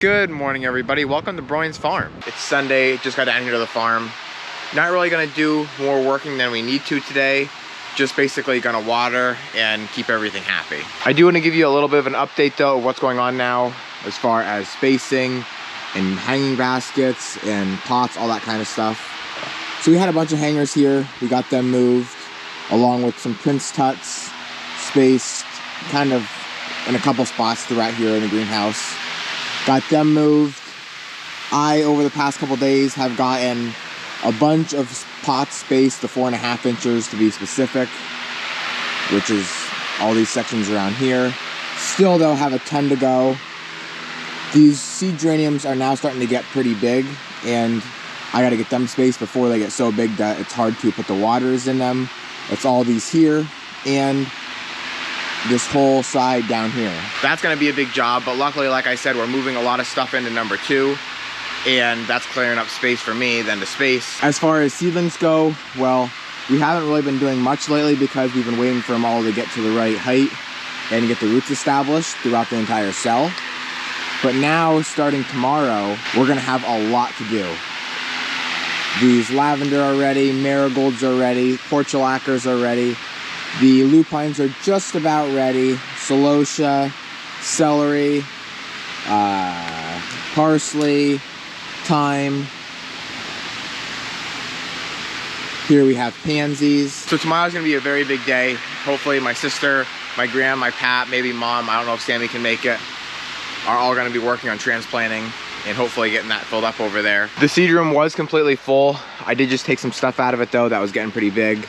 Good morning, everybody. Welcome to Broyans farm. It's Sunday, just got down here to the farm. Not really gonna do more working than we need to today. Just basically gonna water and keep everything happy. I do wanna give you a little bit of an update though of what's going on now as far as spacing and hanging baskets and pots, all that kind of stuff. So we had a bunch of hangers here. We got them moved along with some Prince Tuts spaced kind of in a couple spots throughout here in the greenhouse. Got them moved. Over the past couple days, have gotten a bunch of pots spaced to 4.5 inches to be specific, which is all these sections around here. Still, though, have a ton to go. These seed geraniums are now starting to get pretty big, and I got to get them spaced before they get so big that it's hard to put the waters in them. It's all these here, and this whole side down here. That's gonna be a big job, but luckily, like I said, we're moving a lot of stuff into number 2, and that's clearing up space for me then to space. As far as seedlings go, well, we haven't really been doing much lately because we've been waiting for them all to get to the right height and get the roots established throughout the entire cell. But now, starting tomorrow, we're gonna have a lot to do. These lavender are ready, marigolds are ready, portulacas are ready. The lupines are just about ready. Celosia, celery, parsley, thyme. Here we have pansies. So tomorrow's gonna be a very big day. Hopefully my sister, my gram, my Pat, maybe mom, I don't know if Sammy can make it, are all gonna be working on transplanting and hopefully getting that filled up over there. The seed room was completely full. I did just take some stuff out of it though that was getting pretty big.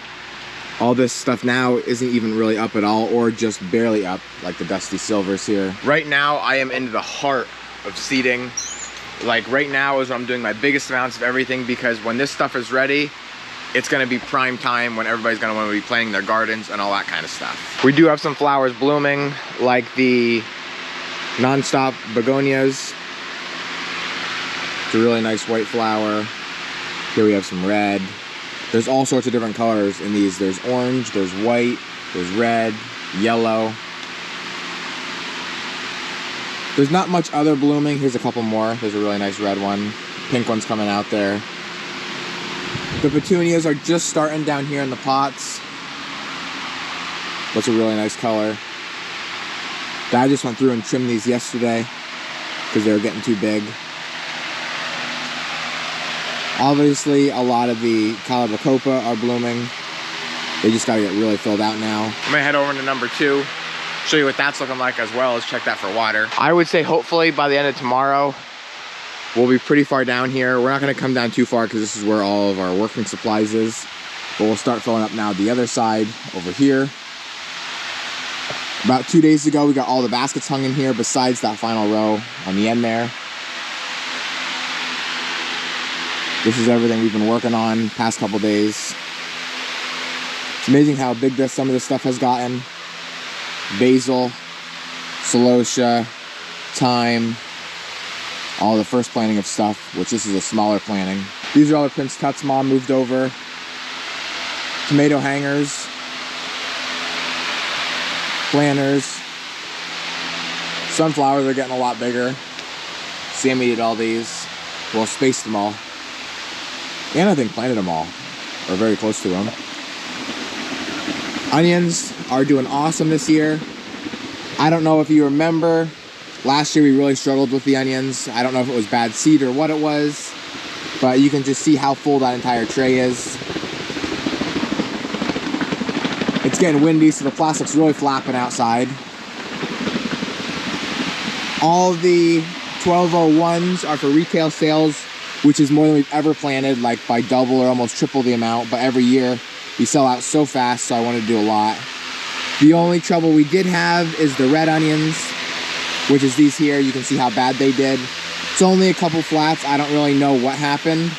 All this stuff now isn't even really up at all, or just barely up, like the dusty silvers here. Right now, I am into the heart of seeding. Like right now is when I'm doing my biggest amounts of everything, because when this stuff is ready, it's gonna be prime time when everybody's gonna wanna be planting their gardens and all that kind of stuff. We do have some flowers blooming, like the non-stop begonias. It's a really nice white flower. Here we have some red. There's all sorts of different colors in these. There's orange, there's white, there's red, yellow. There's not much other blooming. Here's a couple more. There's a really nice red one. Pink one's coming out there. The petunias are just starting down here in the pots. That's a really nice color. I just went through and trimmed these yesterday because they were getting too big. Obviously, a lot of the calibacopa are blooming. They just gotta get really filled out now. I'm gonna head over to number 2, show you what that's looking like, as well as check that for water. I would say hopefully by the end of tomorrow, we'll be pretty far down here. We're not gonna come down too far because this is where all of our working supplies is. But we'll start filling up now the other side over here. About 2 days ago, we got all the baskets hung in here besides that final row on the end there. This is everything we've been working on past couple days. It's amazing how big some of this stuff has gotten. Basil, celosia, thyme, all the first planting of stuff, which this is a smaller planting. These are all the Prince Tuts mom moved over. Tomato hangers, planters. Sunflowers are getting a lot bigger. Sammy did all these. Well, spaced them all. And I think planted them all, or very close to them. Onions are doing awesome this year. I don't know if you remember, last year we really struggled with the onions. I don't know if it was bad seed or what it was, but you can just see how full that entire tray is. It's getting windy, so the plastic's really flapping outside. All the 1201s are for retail sales, which is more than we've ever planted, like by double or almost triple the amount, but every year we sell out so fast, so I wanted to do a lot. The only trouble we did have is the red onions, which is these here. You can see how bad they did. It's only a couple flats. I don't really know what happened,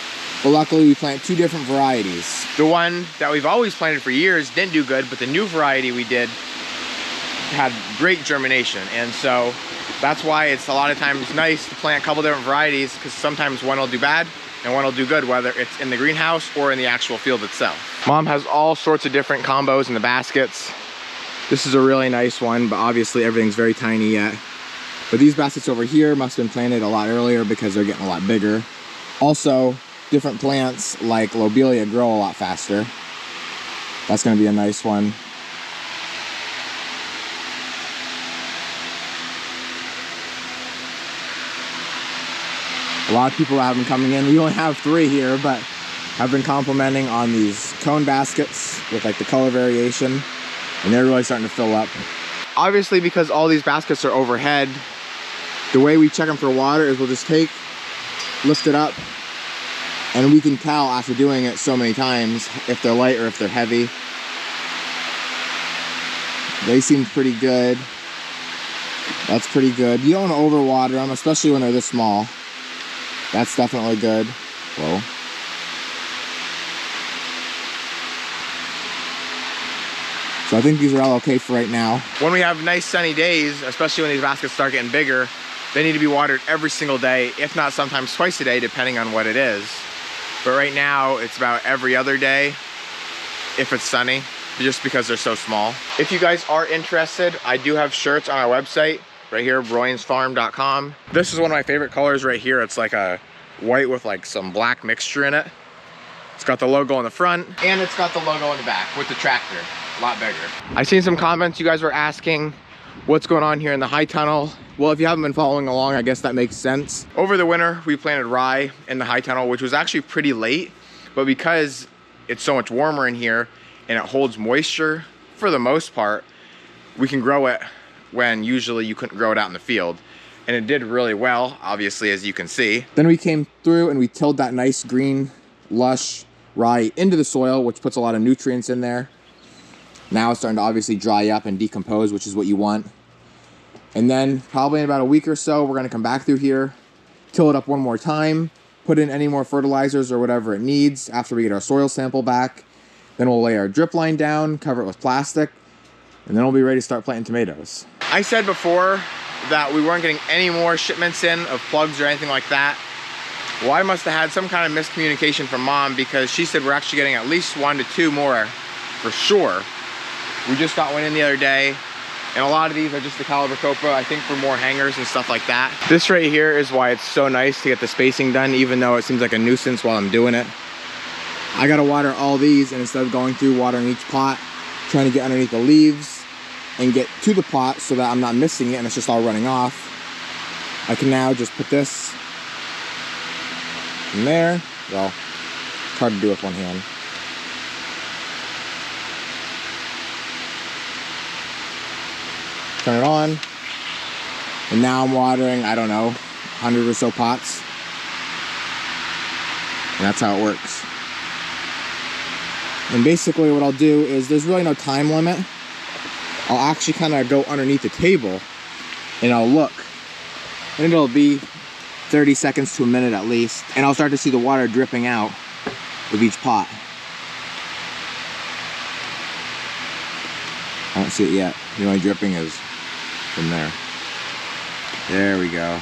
but luckily we plant 2 different varieties. The one that we've always planted for years didn't do good, but the new variety we did had great germination, and so that's why it's a lot of times nice to plant a couple different varieties, because sometimes one will do bad and one will do good, whether it's in the greenhouse or in the actual field itself. Mom has all sorts of different combos in the baskets. This is a really nice one, but obviously everything's very tiny yet. But these baskets over here must have been planted a lot earlier because they're getting a lot bigger. Also, different plants like lobelia grow a lot faster. That's gonna be a nice one. A lot of people have been coming in. We only have 3 here, but have been complimenting on these cone baskets with like the color variation, and they're really starting to fill up. Obviously, because all these baskets are overhead, the way we check them for water is we'll just lift it up, and we can tell after doing it so many times if they're light or if they're heavy. They seem pretty good. That's pretty good. You don't want to overwater them, especially when they're this small. That's definitely good. Whoa. So I think these are all okay for right now. When we have nice sunny days, especially when these baskets start getting bigger, they need to be watered every single day, if not sometimes twice a day, depending on what it is. But right now, it's about every other day, if it's sunny, just because they're so small. If you guys are interested, I do have shirts on our website, right here, broyansfarm.com. This is one of my favorite colors right here. It's like a white with like some black mixture in it. It's got the logo on the front, and it's got the logo on the back with the tractor, a lot bigger. I've seen some comments, you guys were asking what's going on here in the high tunnel. Well, if you haven't been following along, I guess that makes sense. Over the winter, we planted rye in the high tunnel, which was actually pretty late, but because it's so much warmer in here and it holds moisture for the most part, we can grow it when usually you couldn't grow it out in the field. And it did really well, obviously, as you can see. Then we came through and we tilled that nice green, lush rye into the soil, which puts a lot of nutrients in there. Now it's starting to obviously dry up and decompose, which is what you want. And then probably in about a week or so, we're gonna come back through here, till it up one more time, put in any more fertilizers or whatever it needs after we get our soil sample back. Then we'll lay our drip line down, cover it with plastic, and then we'll be ready to start planting tomatoes. I said before that we weren't getting any more shipments in of plugs or anything like that. Well, I must have had some kind of miscommunication from Mom, because she said we're actually getting at least 1 to 2 more for sure. We just got one in the other day, and a lot of these are just the caliber copra, I think, for more hangers and stuff like that. This right here is why it's so nice to get the spacing done, even though it seems like a nuisance while I'm doing it. I gotta water all these, and instead of going through watering each pot, trying to get underneath the leaves and get to the pot so that I'm not missing it and it's just all running off, I can now just put this in there. Well, it's hard to do with one hand. Turn it on, and now I'm watering, I don't know, 100 or so pots. And that's how it works. And basically what I'll do is, there's really no time limit. I'll actually kind of go underneath the table and I'll look, and it'll be 30 seconds to a minute at least, and I'll start to see the water dripping out of each pot. I don't see it yet. The only dripping is from there. There we go.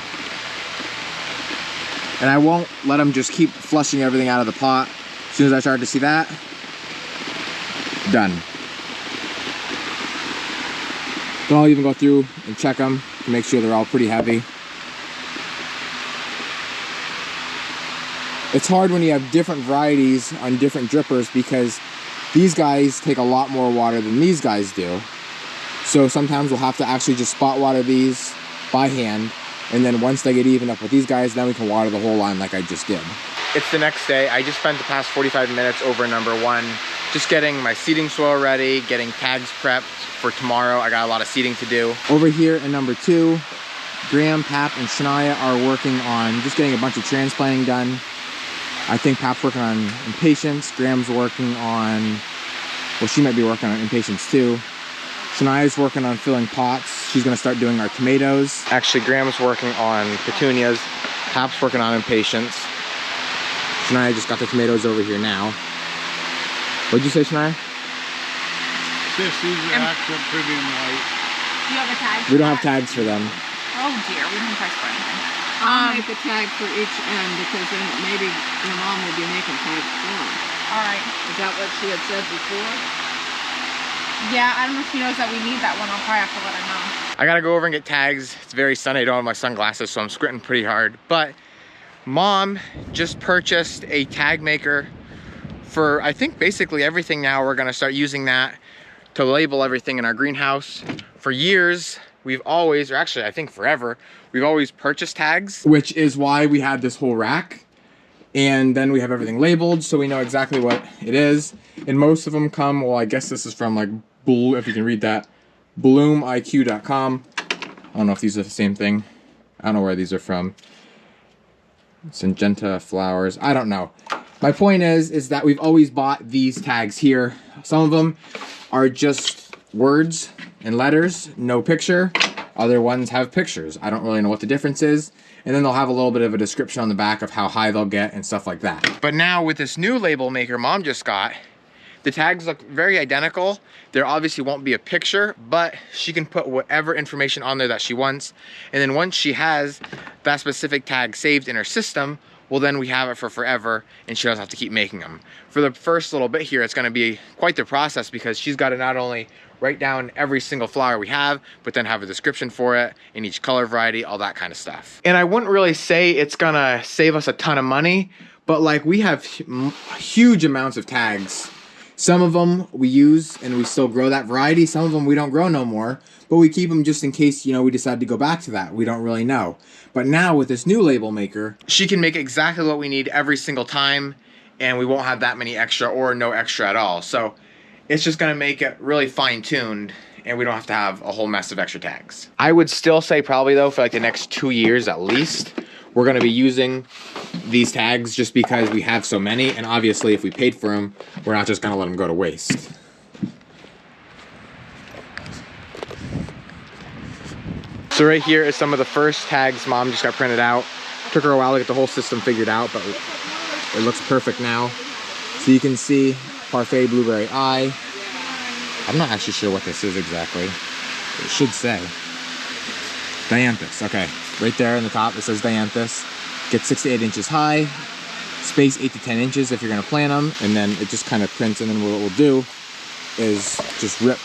And I won't let them just keep flushing everything out of the pot. As soon as I start to see that, done. Then I'll even go through and check them to make sure they're all pretty heavy. It's hard when you have different varieties on different drippers, because these guys take a lot more water than these guys do. So sometimes we'll have to actually just spot water these by hand, and then once they get even up with these guys, then we can water the whole line like I just did. It's the next day. I just spent the past 45 minutes over number 1, just getting my seeding soil ready, getting tags prepped for tomorrow. I got a lot of seeding to do. Over here in number 2, Graham, Pap, and Shania are working on just getting a bunch of transplanting done. I think Pap's working on impatiens, Graham's working on, well, she might be working on impatiens too. Shania's working on filling pots. She's gonna start doing our tomatoes. Actually, Graham's working on petunias. Pap's working on impatiens. Shania just got the tomatoes over here now. What'd you say, Shania? These are accent premium white. Do you have a tag? We don't have tags for them. Oh dear, we don't have tags for anything. I'll make a tag for each end, because then maybe your mom will be making tags for them. All right. Is that what she had said before? Yeah, I don't know if she knows that we need that one. I'll probably have to let her know. I gotta go over and get tags. It's very sunny, I don't have my sunglasses, so I'm squinting pretty hard. But Mom just purchased a tag maker for, I think, basically everything now. We're gonna start using that to label everything in our greenhouse. For years, we've always, or actually I think forever, we've always purchased tags, which is why we had this whole rack. And then we have everything labeled so we know exactly what it is. And most of them come, well, I guess this is from like, if you can read that, bloomiq.com. I don't know if these are the same thing. I don't know where these are from. Syngenta flowers, I don't know. My point is that we've always bought these tags here. Some of them are just words and letters, no picture. Other ones have pictures. I don't really know what the difference is. And then they'll have a little bit of a description on the back of how high they'll get and stuff like that. But now with this new label maker Mom just got, the tags look very identical. There obviously won't be a picture, but she can put whatever information on there that she wants. And then once she has that specific tag saved in her system, well, then we have it for forever and she doesn't have to keep making them. For the first little bit here, it's gonna be quite the process because she's gotta not only write down every single flower we have, but then have a description for it in each color variety, all that kind of stuff. And I wouldn't really say it's gonna save us a ton of money, but like we have huge amounts of tags. Some of them we use and we still grow that variety. Some of them we don't grow no more, but we keep them just in case, you know, we decide to go back to that. We don't really know. But now with this new label maker, she can make exactly what we need every single time and we won't have that many extra or no extra at all. So it's just gonna make it really fine-tuned and we don't have to have a whole mess of extra tags. I would still say probably though for like the next 2 years at least, we're gonna be using these tags just because we have so many, and obviously if we paid for them, we're not just gonna let them go to waste. So right here is some of the first tags Mom just got printed out. Took her a while to get the whole system figured out, but it looks perfect now. So you can see Parfait Blueberry Eye. I'm not actually sure what this is exactly. It should say. Dianthus, okay. Right there in the top it says Dianthus. Get 6 to 8 inches high. Space 8 to 10 inches if you're gonna plant them. And then it just kind of prints, and then what it will do is just rip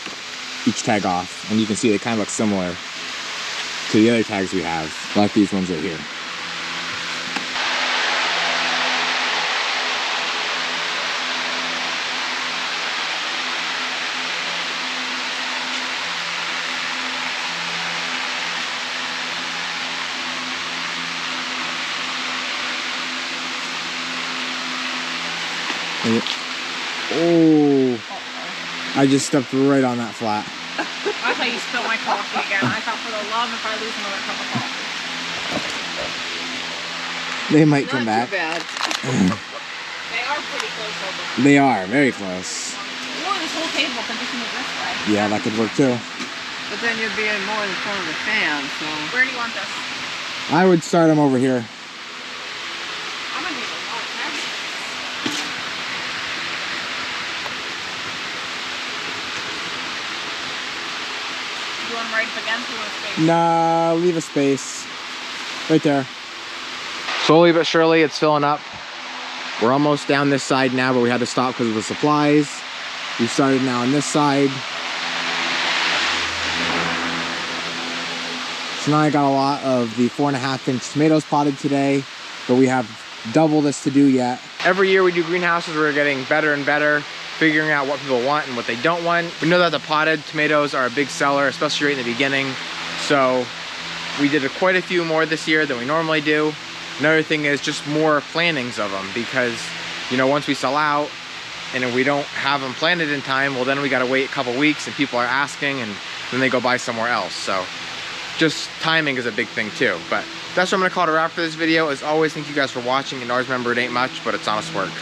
each tag off. And you can see they kind of look similar to the other tags we have, like these ones right here. Oh, I just stepped right on that flat. I thought you spilled my coffee again. I thought for the love if I lose another cup of coffee. They might come back. Not too bad. They are pretty close over. They are very close. Or this whole table can just move this way. Yeah, that could work too. But then you'd be in more in front of the fan, so. Where do you want this? I would start them over here. I'm gonna need a lot of tags. You want them right up against the space? Nah, leave a space. Right there. Slowly but surely, it's filling up. We're almost down this side now, but we had to stop because of the supplies. We started now on this side. So now I got a lot of the 4.5-inch tomatoes potted today, but we have double this to do yet. Every year we do greenhouses, we're getting better and better, figuring out what people want and what they don't want. We know that the potted tomatoes are a big seller, especially right in the beginning. So we did quite a few more this year than we normally do. Another thing is just more plantings of them because, you know, once we sell out and if we don't have them planted in time, well then we gotta wait a couple weeks and people are asking and then they go buy somewhere else. So just timing is a big thing too. But that's what I'm gonna call it a wrap for this video. As always, thank you guys for watching, and always remember it ain't much, but it's honest work.